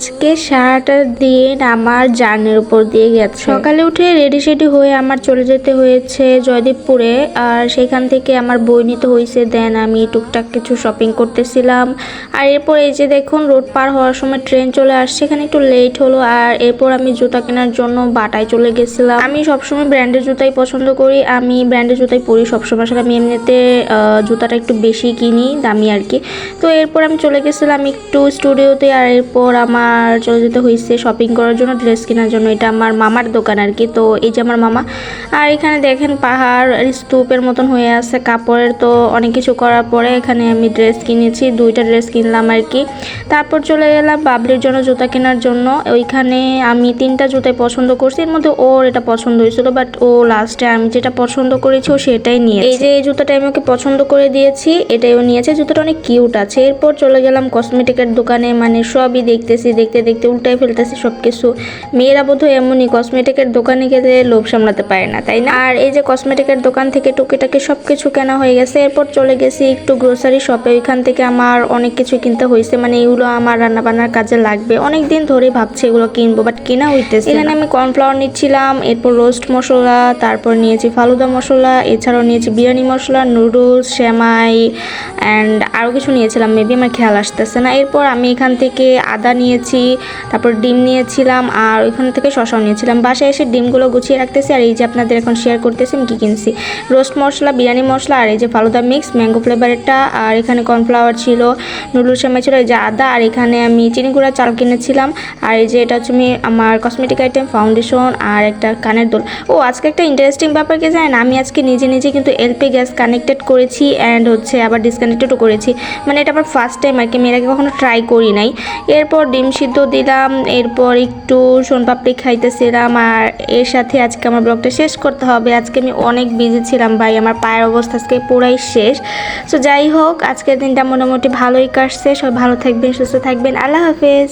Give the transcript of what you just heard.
আজকে সারাটা দিন আমার জার্নির উপর দিয়ে গেছে। সকালে উঠে রেডি সেডি হয়ে আমার চলে যেতে হয়েছে জয়দেবপুরে, আর সেখান থেকে আমার বই নিতে হয়েছে। দেন আমি টুকটাক কিছু শপিং করতেছিলাম। আর এরপর এই যে দেখুন রোড পার হওয়ার সময় ট্রেন চলে আসছে, এখানে একটু লেট হলো। আর এরপর আমি জুতা কেনার জন্য বাটায় চলে গেছিলাম। আমি সবসময় ব্র্যান্ডের জুতাই পছন্দ করি, আমি ব্র্যান্ডের জুতাই পরি সবসময়। আসলে আমি এমনিতে জুতাটা একটু বেশি কিনি, দামি আর কি। তো এরপর আমি চলে গেছিলাম একটু স্টুডিওতে। আর এরপর আমার চলে যেতে হয়েছে শপিং করার জন্য, ড্রেস কেনার জন্য। এটা আমার মামার দোকান আর কি। তো এই যে আমার মামা। আর এখানে দেখেন পাহাড় স্তূপের মতন হয়ে আছে কাপড়ের। তো অনেক কিছু করার পরে এখানে আমি ড্রেস কিনেছি, 2টা ড্রেস কিনলাম আর কি। তারপর চলে গেলাম বাবলির জন্য জুতা কেনার জন্য। ওইখানে আমি 3টা জুতাই পছন্দ করছি, এর মধ্যে ওর এটা পছন্দ হয়েছিল, বাট ও লাস্টে আমি যেটা পছন্দ করেছি ও সেটাই নিয়েছে। এই যে এই জুতাটা আমি ওকে পছন্দ করে দিয়েছি, এটাই ও নিয়েছে। জুতাটা অনেক কিউট আছে। এরপর চলে গেলাম কসমেটিকের দোকানে, মানে সবই দেখতেছি, দেখতে দেখতে উল্টাই ফেলতেছি সবকিছু। মেয়েরা বোধহয় এমনই, কসমেটিকের দোকানে গেলে লোভ সামলাতে পারে না, তাই না? আর এই যে কসমেটিকের দোকান থেকে টুকিটাকি সবকিছু কেনা হয়ে গেছে। এরপর চলে গেছি একটু গ্রোসারি শপে, ওইখান থেকে আমার অনেক কিছু কিনতে হয়েছে, মানে এগুলো আমার রান্না বান্নার কাজে লাগবে। অনেক দিন ধরে ভাবছি এগুলো কিনবো, বাট কেনা হইতেছে। এখানে আমি কর্নফ্লাওয়ার নিচ্ছিলাম, এরপর রোস্ট মশলা, তারপর নিয়েছি ফালুদা মশলা, এছাড়াও নিয়েছি বিরিয়ানি মশলা, নুডলস, সেমাই অ্যান্ড আরও কিছু নিয়েছিলাম, মেবি আমার খেয়াল আসতেছে না। এরপর আমি এখান থেকে আদা নিয়েছি, তারপর ডিম নিয়েছিলাম, আর ওইখান থেকে শসাও নিয়েছিলাম। বাসায় এসে ডিমগুলো গুছিয়ে রাখতেছি। আর এই যে আপনাদের এখন শেয়ার করতেছি আমি কী কিনছি। রোস্ট মশলা, বিরিয়ানি মশলা, আর এই যে ফালুদা মিক্স ম্যাঙ্গো ফ্লেভারেরটা, আর এখানে কর্নফ্লাওয়ার ছিল, নুডলস সেমাই ছিল, এই যে আদা, আর এখানে আমি চিনি গুঁড়া চাল কিনেছিলাম। আর এই যে এটা হচ্ছে আমার কসমেটিক আইটেম, ফাউন্ডেশন আর একটা কানের দুল। ও আজকে একটা ইন্টারেস্টিং ব্যাপার কি জানেন, আমি আজকে নিজে নিজে কিন্তু এলপি গ্যাস কানেক্টেড করেছি অ্যান্ড হচ্ছে আবার ডিসকানেক্টেডও করেছি। মানে এটা আমার ফার্স্ট টাইম আর কি, আমি এর আগে কখনো ট্রাই করি নাই। এরপর ডিম সিদ্ধ দিলাম, এরপর একটু সোনপাপড়ি খাইতেছিলাম। আর এর সাথে আজকে আমার ব্লগটা শেষ করতে হবে। আজকে আমি অনেক বিজি ছিলাম ভাই, আমার পায়ের অবস্থা আজকে পুরাই শেষ। সো যাই হোক, আজকের দিনটা মোটামুটি ভালোই কাটছে। সবাই ভালো থাকবেন, সুস্থ থাকবেন। আল্লাহ হাফেজ।